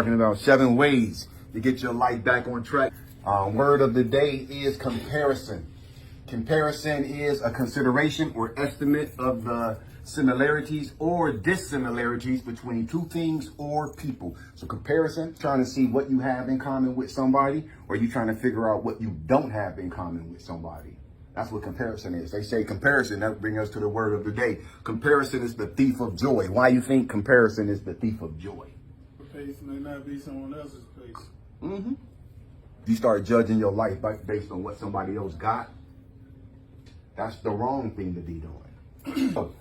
talking about 7 ways to get your life back on track. Word of the day is comparison. Comparison is a consideration or estimate of the similarities or dissimilarities between two things or people. So comparison, trying to see what you have in common with somebody, or you trying to figure out what you don't have in common with somebody. That's what comparison is. They say comparison, that brings us to the word of the day. Comparison is the thief of joy. Why you think comparison is the thief of joy? Pace may not be someone else's pace. You start judging your life based on what somebody else got. That's the wrong thing to be doing. So,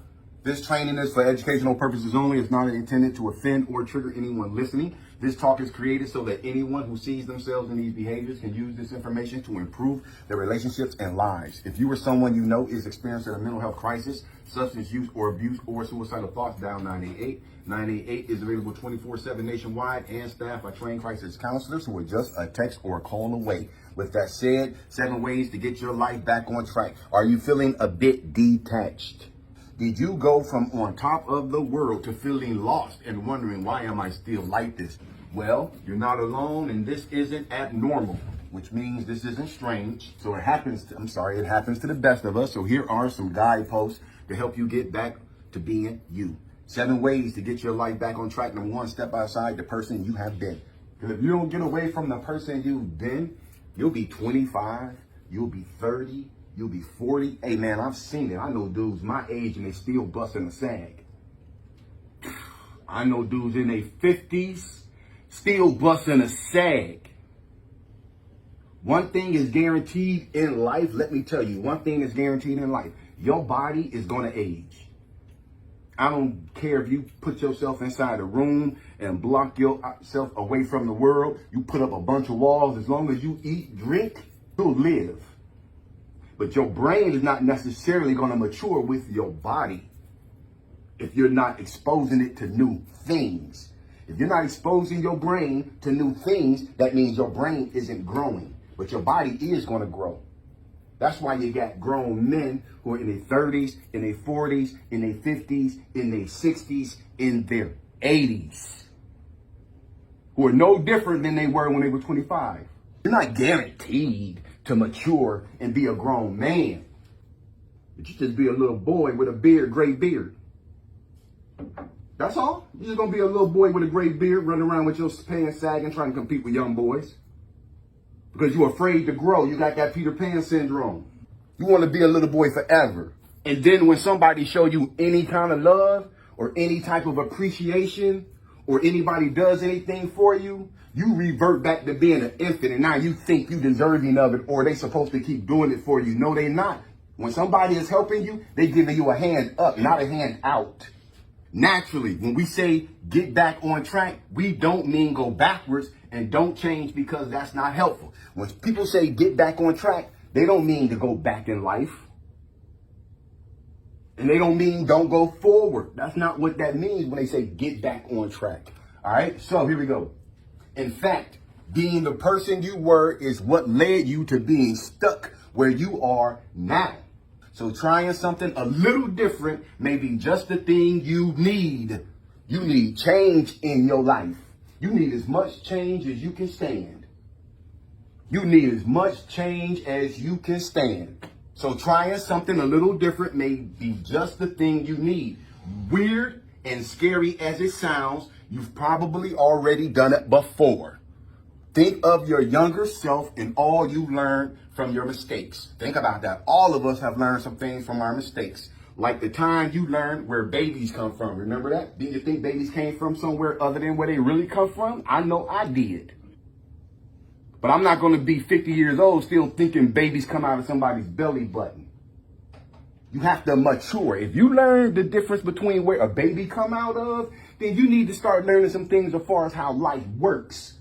this training is for educational purposes only. It's not intended to offend or trigger anyone listening. This talk is created so that anyone who sees themselves in these behaviors can use this information to improve their relationships and lives. If you or someone you know is experiencing a mental health crisis, substance use or abuse, or suicidal thoughts, dial 988. 988 is available 24/7 nationwide, and staff are trained crisis counselors who are just a text or a call away. With that said, 7 ways to get your life back on track. Are you feeling a bit detached? Did you go from on top of the world to feeling lost and wondering, why am I still like this? Well, you're not alone, and this isn't abnormal, which means this isn't strange. So it happens to the best of us. So here are some guideposts to help you get back to being you. 7 ways to get your life back on track. Number 1, step outside the person you have been. Because if you don't get away from the person you've been, you'll be 25, you'll be 30, you'll be 40. Hey man, I've seen it. I know dudes my age and they still busting a sag. I know dudes in their 50s still busting a sag. One thing is guaranteed in life. Let me tell you, one thing is guaranteed in life. Your body is going to age. I don't care if you put yourself inside a room and block yourself away from the world. You put up a bunch of walls. As long as you eat, drink, you'll live. But your brain is not necessarily going to mature with your body if you're not exposing it to new things. If you're not exposing your brain to new things, that means your brain isn't growing, but your body is going to grow. That's why you got grown men who are in their 30s, in their 40s, in their 50s, in their 60s, in their 80s, who are no different than they were when they were 25. You're not guaranteed to mature and be a grown man, but you just be a little boy with a beard, gray beard. That's all. You're just going to be a little boy with a gray beard running around with your pants sagging, trying to compete with young boys. Because you're afraid to grow. You got that Peter Pan syndrome. You want to be a little boy forever. And then when somebody show you any kind of love or any type of appreciation, or anybody does anything for you, you revert back to being an infant, and now you think you deserving of it, or they supposed to keep doing it for you. No, they not. When somebody is helping you, they giving you a hand up, not a hand out. Naturally, when we say get back on track, we don't mean go backwards and don't change, because that's not helpful. When people say get back on track, they don't mean to go back in life. And they don't mean don't go forward. That's not what that means when they say get back on track. All right, so here we go. In fact, being the person you were is what led you to being stuck where you are now. So trying something a little different may be just the thing you need. You need change in your life. You need as much change as you can stand. You need as much change as you can stand. So trying something a little different may be just the thing you need. Weird and scary as it sounds, you've probably already done it before. Think of your younger self and all you learned from your mistakes. Think about that. All of us have learned some things from our mistakes. Like the time you learned where babies come from. Remember that? Did you think babies came from somewhere other than where they really come from? I know I did. But I'm not going to be 50 years old still thinking babies come out of somebody's belly button. You have to mature. If you learn the difference between where a baby come out of, then you need to start learning some things as far as how life works.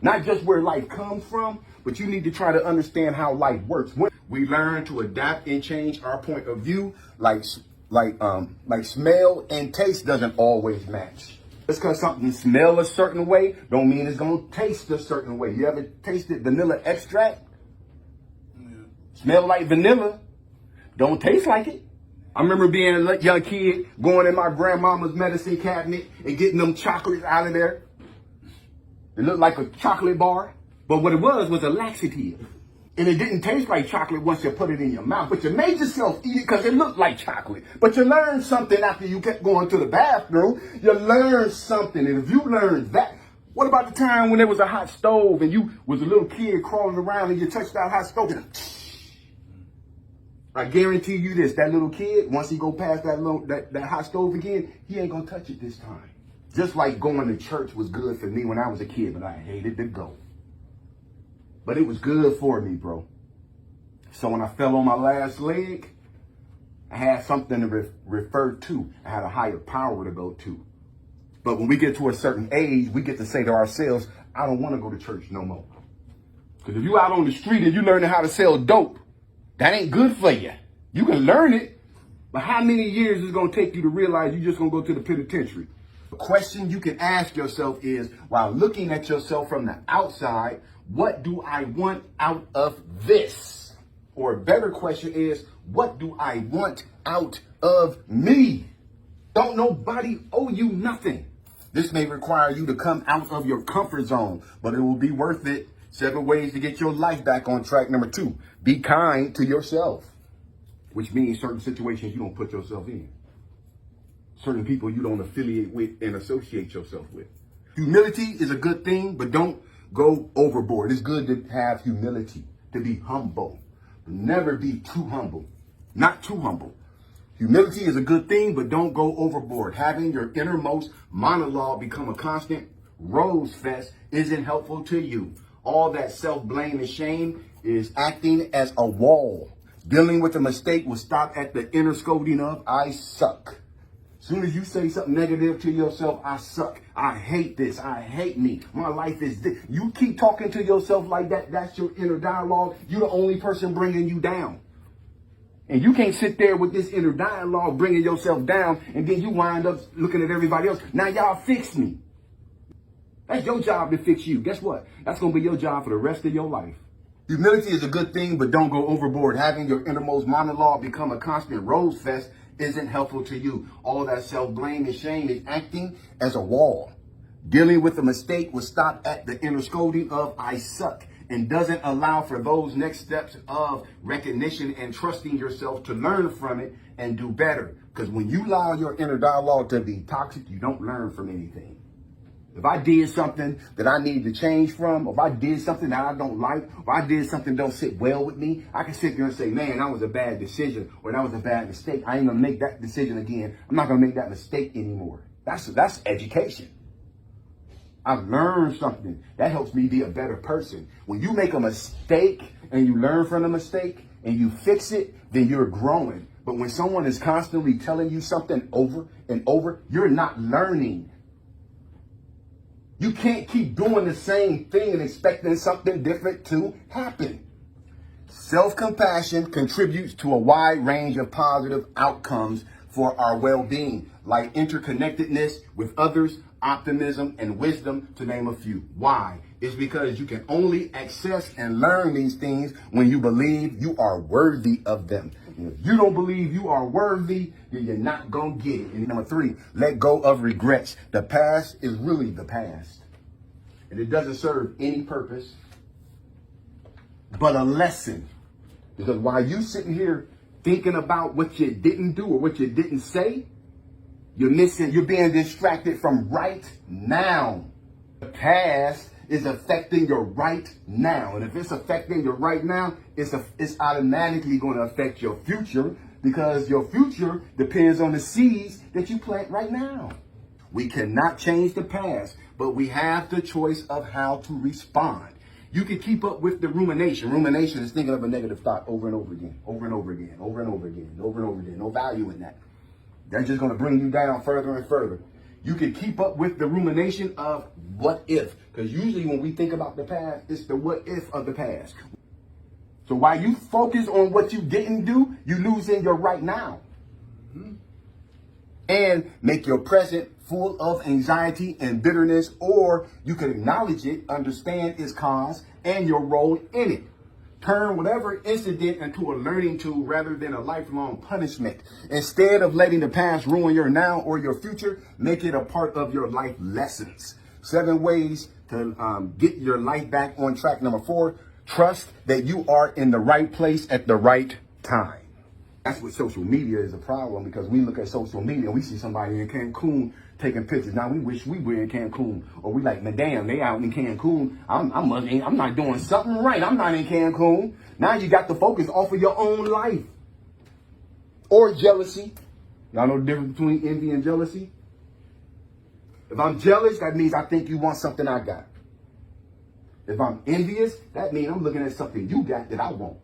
Not just where life comes from, but you need to try to understand how life works. When we learn to adapt and change our point of view, like smell and taste doesn't always match. Just because something smells a certain way don't mean it's going to taste a certain way. You ever tasted vanilla extract? Yeah. Smell like vanilla, don't taste like it. I remember being a young kid, going in my grandmama's medicine cabinet and getting them chocolates out of there. It looked like a chocolate bar, but what it was a laxative. And it didn't taste like chocolate once you put it in your mouth, but you made yourself eat it because it looked like chocolate. But you learned something after you kept going to the bathroom. You learned something. And if you learned that, what about the time when there was a hot stove and you was a little kid crawling around and you touched that hot stove? And I guarantee you this, that little kid, once he go past that hot stove again, he ain't gonna touch it this time. Just like going to church was good for me when I was a kid, but I hated to go. But it was good for me, bro. So when I fell on my last leg, I had something to refer to. I had a higher power to go to. But when we get to a certain age, we get to say to ourselves, I don't want to go to church no more. Because if you out on the street and you learning how to sell dope, that ain't good for you. You can learn it, but how many years is it going to take you to realize you're just going to go to the penitentiary? The question you can ask yourself is, while looking at yourself from the outside, what do I want out of this? Or a better question is, what do I want out of me? Don't nobody owe you nothing. This may require you to come out of your comfort zone, but it will be worth it. 7 ways to get your life back on track. Number 2, be kind to yourself, which means certain situations you don't put yourself in. Certain people you don't affiliate with and associate yourself with. Humility is a good thing, but don't go overboard. It's good to have humility, to be humble. But never be too humble. Not too humble. Humility is a good thing, but don't go overboard. Having your innermost monologue become a constant rose fest isn't helpful to you. All that self-blame and shame is acting as a wall. Dealing with a mistake will stop at the inner scolding of, I suck. As soon as you say something negative to yourself, I suck, I hate this, I hate me, my life is this. You keep talking to yourself like that, that's your inner dialogue. You're the only person bringing you down. And you can't sit there with this inner dialogue bringing yourself down and then you wind up looking at everybody else. Now y'all fix me. That's your job to fix you. Guess what? That's going to be your job for the rest of your life. Humility is a good thing, but don't go overboard. Having your innermost monologue become a constant rose fest isn't helpful to you. All that self-blame and shame is acting as a wall. Dealing with a mistake will stop at the inner scolding of I suck and doesn't allow for those next steps of recognition and trusting yourself to learn from it and do better. Because when you allow your inner dialogue to be toxic, you don't learn from anything. If I did something that I need to change from, or if I did something that I don't like, or I did something that don't sit well with me, I can sit there and say, man, that was a bad decision, or that was a bad mistake. I ain't gonna make that decision again. I'm not gonna make that mistake anymore. That's education. I've learned something. That helps me be a better person. When you make a mistake and you learn from the mistake and you fix it, then you're growing. But when someone is constantly telling you something over and over, you're not learning. You can't keep doing the same thing and expecting something different to happen. Self-compassion contributes to a wide range of positive outcomes for our well-being, like interconnectedness with others, optimism, and wisdom, to name a few. Why? It's because you can only access and learn these things when you believe you are worthy of them. And if you don't believe you are worthy, then you're not going to get it. And number 3, let go of regrets. The past is really the past. And it doesn't serve any purpose but a lesson. Because while you sitting here thinking about what you didn't do or what you didn't say, you're being distracted from right now. The past is affecting your right now. And if it's affecting your right now, it's automatically going to affect your future, because your future depends on the seeds that you plant right now. We cannot change the past, but we have the choice of how to respond. You can keep up with the rumination. Rumination is thinking of a negative thought over and over again, over and over again, over and over again, over and over again. No value in that. That's just going to bring you down further and further. You can keep up with the rumination of what if, because usually when we think about the past, it's the what if of the past. So while you focus on what you didn't do, you lose in your right now. And make your present full of anxiety and bitterness, or you can acknowledge it, understand its cause, and your role in it. Turn whatever incident into a learning tool rather than a lifelong punishment. Instead of letting the past ruin your now or your future, make it a part of your life lessons. 7 ways to get your life back on track. Number 4, trust that you are in the right place at the right time. That's what social media is a problem, because we look at social media and we see somebody in Cancun taking pictures. Now we wish we were in Cancun, or we like, man, damn, they out in Cancun. I'm not doing something right. I'm not in Cancun. Now you got the focus off of your own life. Or jealousy. Y'all know the difference between envy and jealousy? If I'm jealous, that means I think you want something I got. If I'm envious, that means I'm looking at something you got that I want.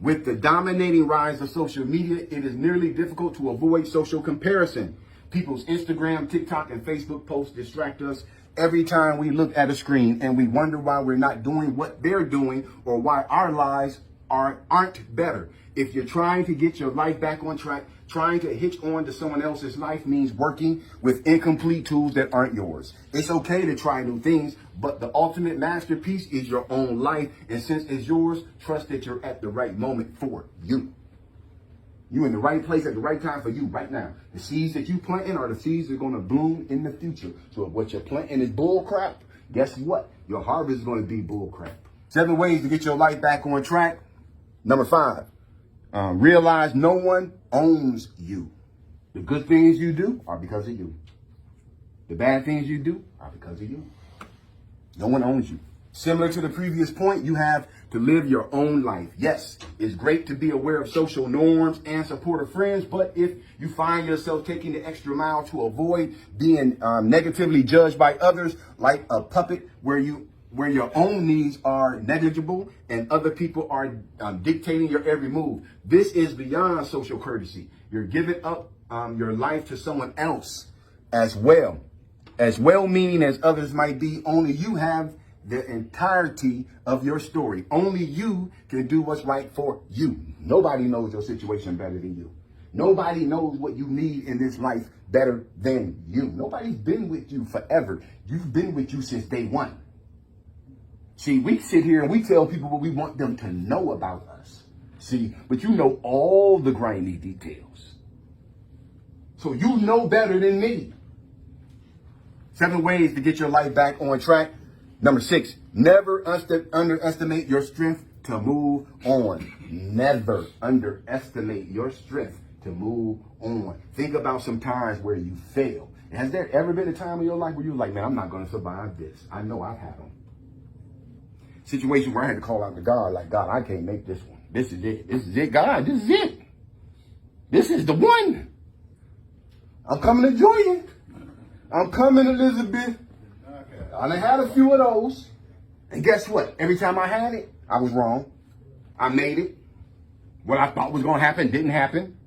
With the dominating rise of social media, it is nearly difficult to avoid social comparison. People's Instagram, TikTok, and Facebook posts distract us every time we look at a screen, and we wonder why we're not doing what they're doing, or why our lives aren't better. If you're trying to get your life back on track, trying to hitch on to someone else's life means working with incomplete tools that aren't yours. It's okay to try new things, but the ultimate masterpiece is your own life. And since it's yours, trust that you're at the right moment for you. You're in the right place at the right time for you right now. The seeds that you planting are the seeds that are going to bloom in the future. So if what you're planting is bull crap, guess what? Your harvest is going to be bull crap. 7 ways to get your life back on track. Number 5. Realize no one owns you. The good things you do are because of you. The bad things you do are because of you. No one owns you. Similar to the previous point, you have to live your own life. Yes, it's great to be aware of social norms and supportive friends, but if you find yourself taking the extra mile to avoid being negatively judged by others, like a puppet where your own needs are negligible and other people are dictating your every move, this is beyond social courtesy. You're giving up your life to someone else as well. As well-meaning as others might be, only you have the entirety of your story. Only you can do what's right for you. Nobody knows your situation better than you. Nobody knows what you need in this life better than you. Nobody's been with you forever. You've been with you since day one. See, we sit here and we tell people what we want them to know about us. See, but you know all the grimy details. So you know better than me. 7 ways to get your life back on track. Number 6, never underestimate your strength to move on. Never underestimate your strength to move on. Think about some times where you failed. Has there ever been a time in your life where you're like, man, I'm not going to survive this? I know I've had them. Situation where I had to call out to God, like, God, I can't make this one. This is it. This is it, God. This is it. This is the one. I'm coming to Julian. I'm coming, Elizabeth. I done had a few of those. And guess what? Every time I had it, I was wrong. I made it. What I thought was going to happen didn't happen.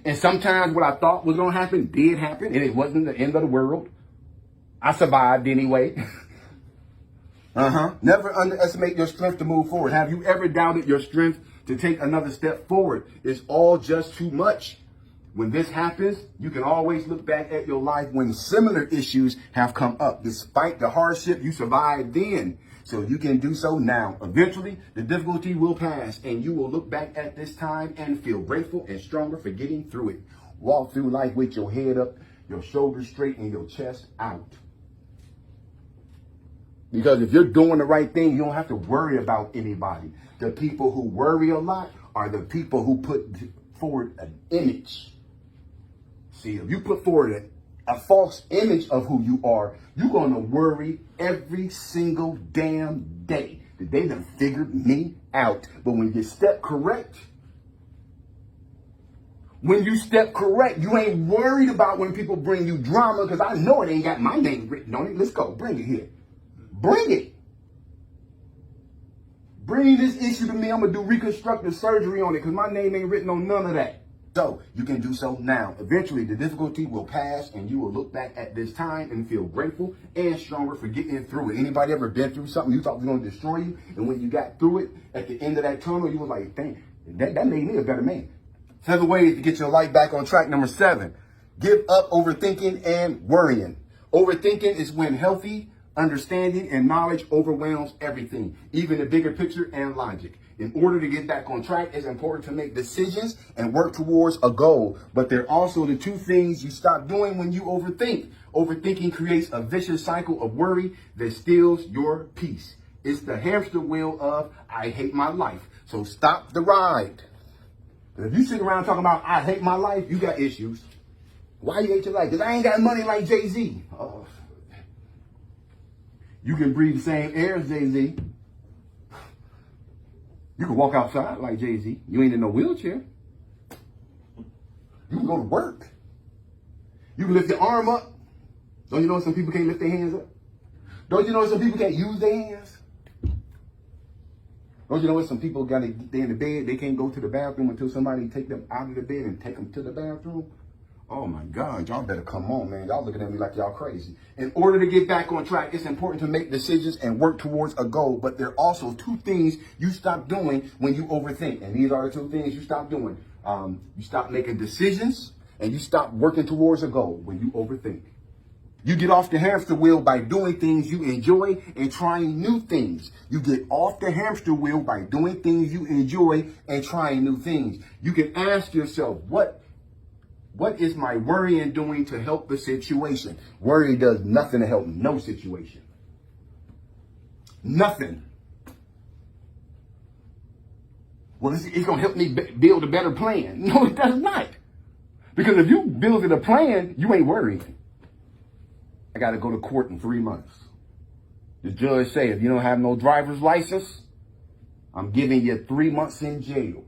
And sometimes what I thought was going to happen did happen. And it wasn't the end of the world. I survived anyway. Never underestimate your strength to move forward. Have you ever doubted your strength to take another step forward? It's all just too much. When this happens, you can always look back at your life when similar issues have come up. Despite the hardship, you survived then. So you can do so now. Eventually, the difficulty will pass and you will look back at this time and feel grateful and stronger for getting through it. Walk through life with your head up, your shoulders straight, and your chest out. Because if you're doing the right thing, you don't have to worry about anybody. The people who worry a lot are the people who put forward an image. See, if you put forward a false image of who you are, you're going to worry every single damn day that they done figured me out. But when you step correct, you ain't worried about when people bring you drama, because I know it ain't got my name written on it. Let's go. Bring it here. Bring it. Bring this issue to me. I'm going to do reconstructive surgery on it because my name ain't written on none of that. So you can do so now. Eventually, the difficulty will pass and you will look back at this time and feel grateful and stronger for getting through it. Anybody ever been through something you thought was going to destroy you? And when you got through it, at the end of that tunnel, you was like, dang, that made me a better man. 7 ways to get your life back on track. Number 7, give up overthinking and worrying. Overthinking is when healthy understanding and knowledge overwhelms everything, even the bigger picture and logic. In order to get back on track, it's important to make decisions and work towards a goal. But there are also the 2 things you stop doing when you overthink. Overthinking creates a vicious cycle of worry that steals your peace. It's the hamster wheel of I hate my life. So stop the ride. If you sit around talking about I hate my life, you got issues. Why you hate your life? Because I ain't got money like Jay-Z. Oh. You can breathe the same air as Jay-Z. You can walk outside like Jay-Z. You ain't in no wheelchair. You can go to work. You can lift your arm up. Don't you know some people can't lift their hands up? Don't you know some people can't use their hands? Don't you know what some people got to, they in the bed, they can't go to the bathroom until somebody take them out of the bed and take them to the bathroom? Oh my God, y'all better come on, man. Y'all looking at me like y'all crazy. In order to get back on track, it's important to make decisions and work towards a goal. But there are also two things you stop doing when you overthink. And these are the two things you stop doing. You stop making decisions and you stop working towards a goal when you overthink. You get off the hamster wheel by doing things you enjoy and trying new things. You get off the hamster wheel by doing things you enjoy and trying new things. You can ask yourself, what is my worrying doing to help the situation? Worry does nothing to help no situation. Nothing. Well, it's going to help me build a better plan. No, it does not. Because if you build a plan, you ain't worrying. I got to go to court in 3 months. The judge say, if you don't have no driver's license, I'm giving you 3 months in jail.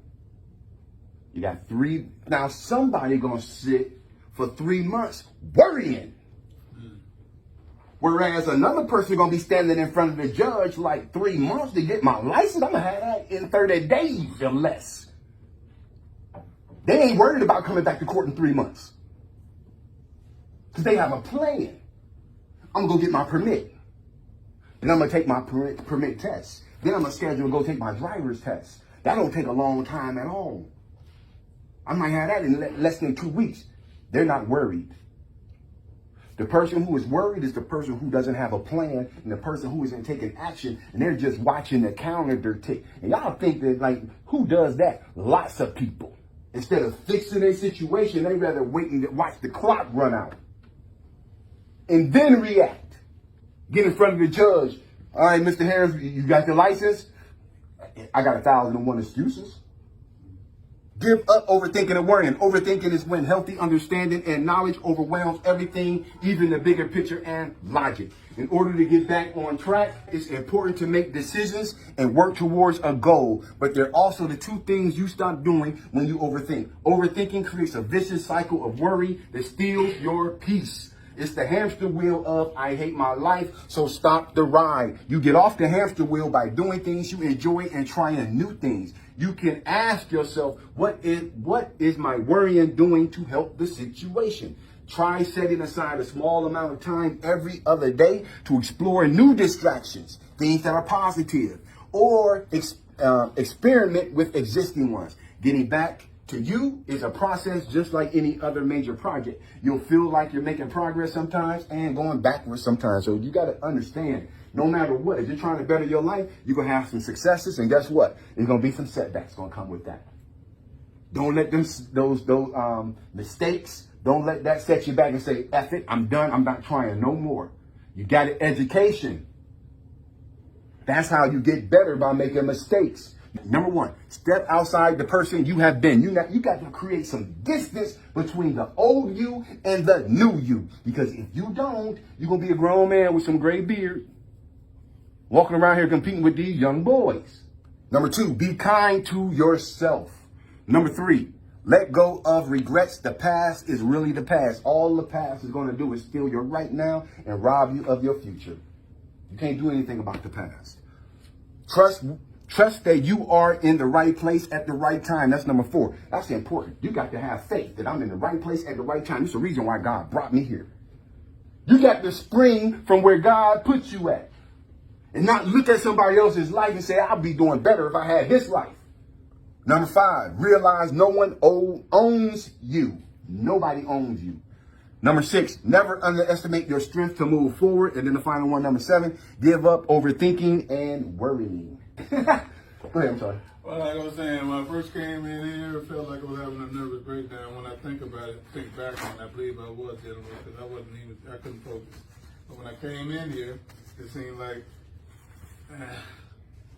You got three. Now somebody going to sit for 3 months worrying. Whereas another person going to be standing in front of the judge like 3 months to get my license. I'm going to have that in 30 days or less. They ain't worried about coming back to court in 3 months. Because they have a plan. I'm going to go get my permit. And I'm going to take my permit test. Then I'm going to schedule to go take my driver's test. That don't take a long time at all. I might have that in less than 2 weeks. They're not worried. The person who is worried is the person who doesn't have a plan, and the person who isn't taking action, and they're just watching the calendar tick. And y'all think that, like, who does that? Lots of people. Instead of fixing their situation, they rather wait and watch the clock run out. And then react. Get in front of the judge. All right, Mr. Harris, you got your license? I got 1,001 excuses. Give up overthinking and worrying. Overthinking is when healthy understanding and knowledge overwhelms everything, even the bigger picture and logic. In order to get back on track, it's important to make decisions and work towards a goal. But there are also the two things you stop doing when you overthink. Overthinking creates a vicious cycle of worry that steals your peace. It's the hamster wheel of I hate my life, so stop the ride. You get off the hamster wheel by doing things you enjoy and trying new things. You can ask yourself, what is my worrying doing to help the situation? Try setting aside a small amount of time every other day to explore new distractions, things that are positive, or experiment with existing ones. Getting back to you is a process just like any other major project. You'll feel like you're making progress sometimes and going backwards sometimes. So you got to understand, no matter what, if you're trying to better your life, you're going to have some successes. And guess what? There's going to be some setbacks going to come with that. Don't let those mistakes, don't let that set you back and say, F it, I'm done. I'm not trying no more. You got an education. That's how you get better, by making mistakes. Number one, step outside the person you have been. You got to create some distance between the old you and the new you. Because if you don't, you're going to be a grown man with some gray beard walking around here competing with these young boys. Number two, be kind to yourself. Number three, let go of regrets. The past is really the past. All the past is going to do is steal your right now and rob you of your future. You can't do anything about the past. Trust that you are in the right place at the right time. That's number four. That's important. You got to have faith that I'm in the right place at the right time. This is the reason why God brought me here. You got to spring from where God puts you at. And not look at somebody else's life and say, I'll be doing better if I had his life. Number five, realize no one owns you. Nobody owns you. Number six, never underestimate your strength to move forward. And then the final one, number seven, give up overthinking and worrying. Go ahead, I'm sorry. Well, like I was saying, when I first came in here, it felt like I was having a nervous breakdown. When I think about it, think back on it, I believe I was dealing with it because I couldn't focus. But when I came in here, it seemed like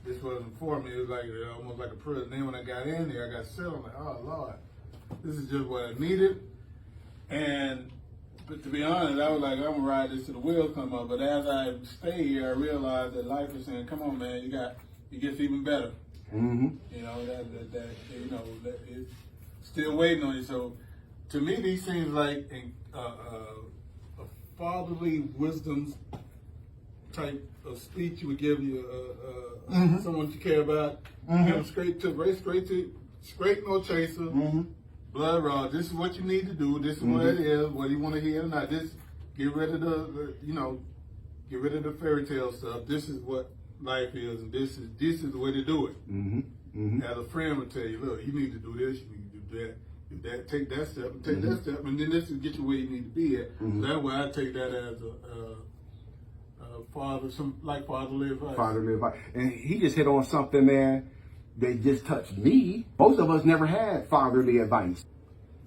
this wasn't for me. It was like almost like a prison. Then when I got in there, I got settled. I'm like, oh Lord, this is just what I needed. But to be honest, I was like, I'm gonna ride this till the wheels come up. But as I stay here, I realized that life is saying, come on, man, it gets even better. Mm-hmm. You know, that it's still waiting on you. So to me, these seems like a fatherly wisdom type of speech you would give you someone you care about. Mm-hmm. You know, straight no chaser. Mm-hmm. Blood raw. This is what you need to do. This is what it is. Whether you want to hear it or not. Just get rid of get rid of the fairy tale stuff. This is what life is, and this is the way to do it. Mm-hmm. Mm-hmm. As a friend would tell you, look, you need to do this, you need to do that. Do that, take that step, and take that step, and then this will get you where you need to be at. So that way, I take that as fatherly advice. Fatherly advice. And he just hit on something there that just touched me. Most of us never had fatherly advice.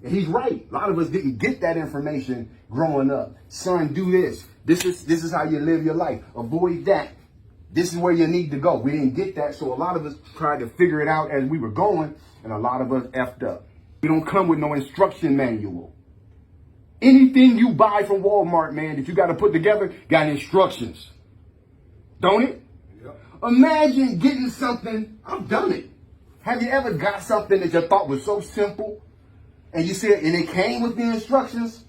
And he's right. A lot of us didn't get that information growing up. Son, do this. This is how you live your life. Avoid that. This is where you need to go. We didn't get that, so a lot of us tried to figure it out as we were going, and a lot of us effed up. We don't come with no instruction manual. Anything you buy from Walmart, man, that you got to put together, got instructions. Don't it? Yep. Imagine getting something, I've done it. Have you ever got something that you thought was so simple, and you said, and it came with the instructions,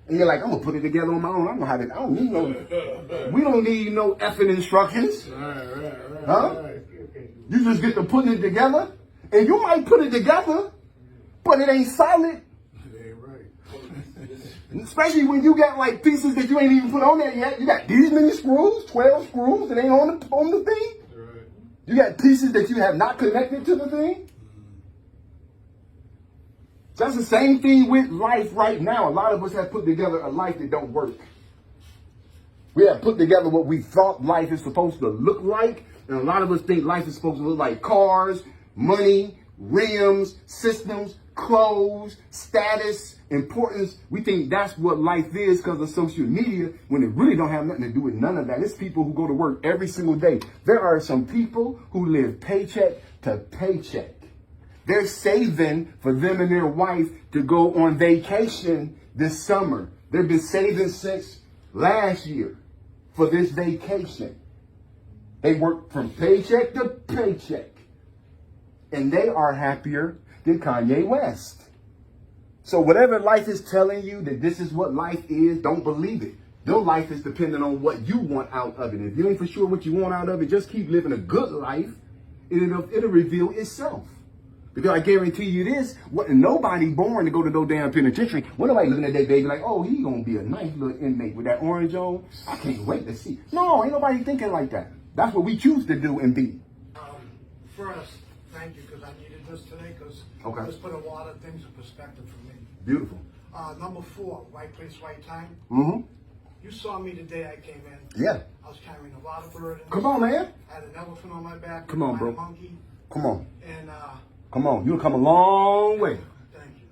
and you're like, I'm going to put it together on my own. I don't need no, we don't need no effing instructions. Right. Huh? You just get to putting it together, and you might put it together, but it ain't solid. It ain't right. Especially when you got like pieces that you ain't even put on there yet. You got these many screws, 12 screws that ain't on the thing. Right. You got pieces that you have not connected to the thing. That's the same thing with life right now. A lot of us have put together a life that don't work. We have put together what we thought life is supposed to look like. And a lot of us think life is supposed to look like cars, money, rims, systems, clothes, status, importance. We think that's what life is because of social media when it really don't have nothing to do with none of that. It's people who go to work every single day. There are some people who live paycheck to paycheck. They're saving for them and their wife to go on vacation this summer. They've been saving since last year for this vacation. They work from paycheck to paycheck. And they are happier than Kanye West. So whatever life is telling you that this is what life is, don't believe it. Your life is dependent on what you want out of it. If you ain't for sure what you want out of it, just keep living a good life. It'll reveal itself. Because I guarantee you this, nobody born to go to no damn penitentiary. When nobody looking at that baby like, oh, he gonna be a nice little inmate with that orange on. I can't wait to see. No, ain't nobody thinking like that. That's what we choose to do and be. First, thank you, because I needed this today, because Okay. this put a lot of things in perspective for me. Beautiful. Number 4, right place, right time. Mm-hmm. You saw me the day I came in. Yeah. I was carrying a lot of burdens. Come on, man. I had an elephant on my back. Come on, bro. A monkey. Come on. And, Come on. You'll come a long way. thank you.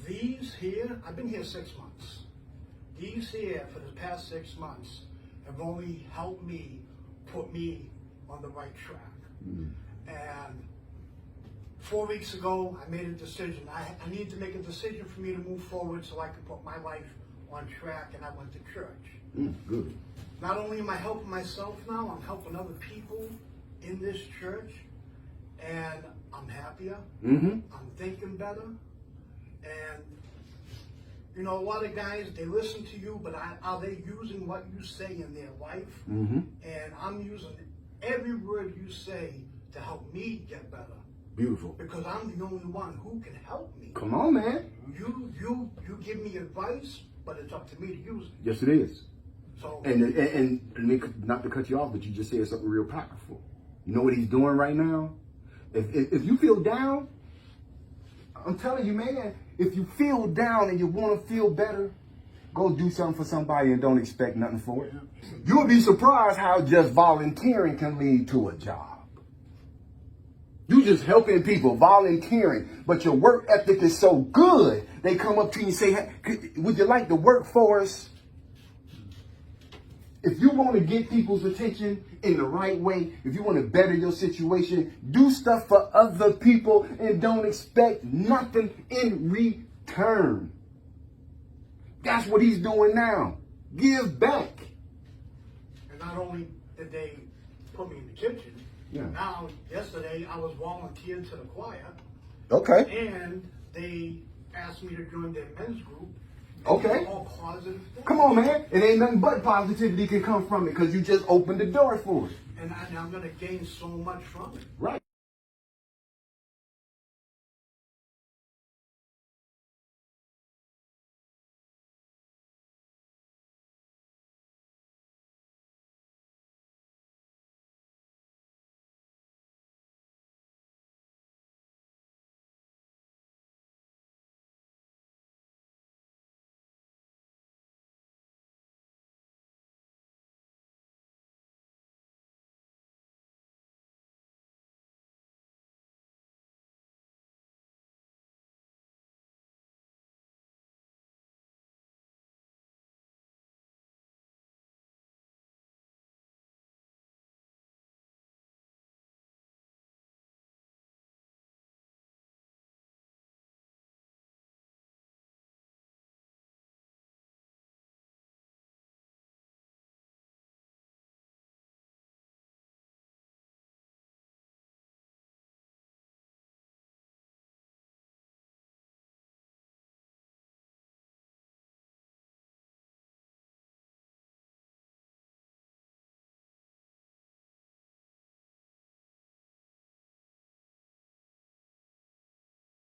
These here, I've been here 6 months. These here, for the past 6 months, have only helped me put me on the right track. And 4 weeks ago, I made a decision. I needed to make a decision for me to move forward so I could put my life on track, and I went to church. Good. Not only am I helping myself now, I'm helping other people in this church, and I'm happier. Mm-hmm. I'm thinking better. And, you know, a lot of guys, they listen to you, but are they using what you say in their life? Mm-hmm. And I'm using every word you say to help me get better. Beautiful. Because I'm the only one who can help me. Come on, man. You give me advice, but it's up to me to use it. Yes, it is. So And not to cut you off, but you just said something real powerful. You know what he's doing right now? If you feel down, I'm telling you, man, if you feel down and you want to feel better, go do something for somebody and don't expect nothing for it. You'll be surprised how just volunteering can lead to a job. You just helping people, volunteering, but your work ethic is so good. They come up to you and say, hey, would you like to work for us? If you want to get people's attention in the right way, if you want to better your situation, do stuff for other people and don't expect nothing in return. That's what he's doing now. Give back. And not only did they put me in the kitchen, now yesterday I was volunteered to the choir. Okay. And they asked me to join their men's group. Okay. All positive things. Come on, man. It ain't nothing but positivity can come from it because you just opened the door for it. And I'm going to gain so much from it. Right.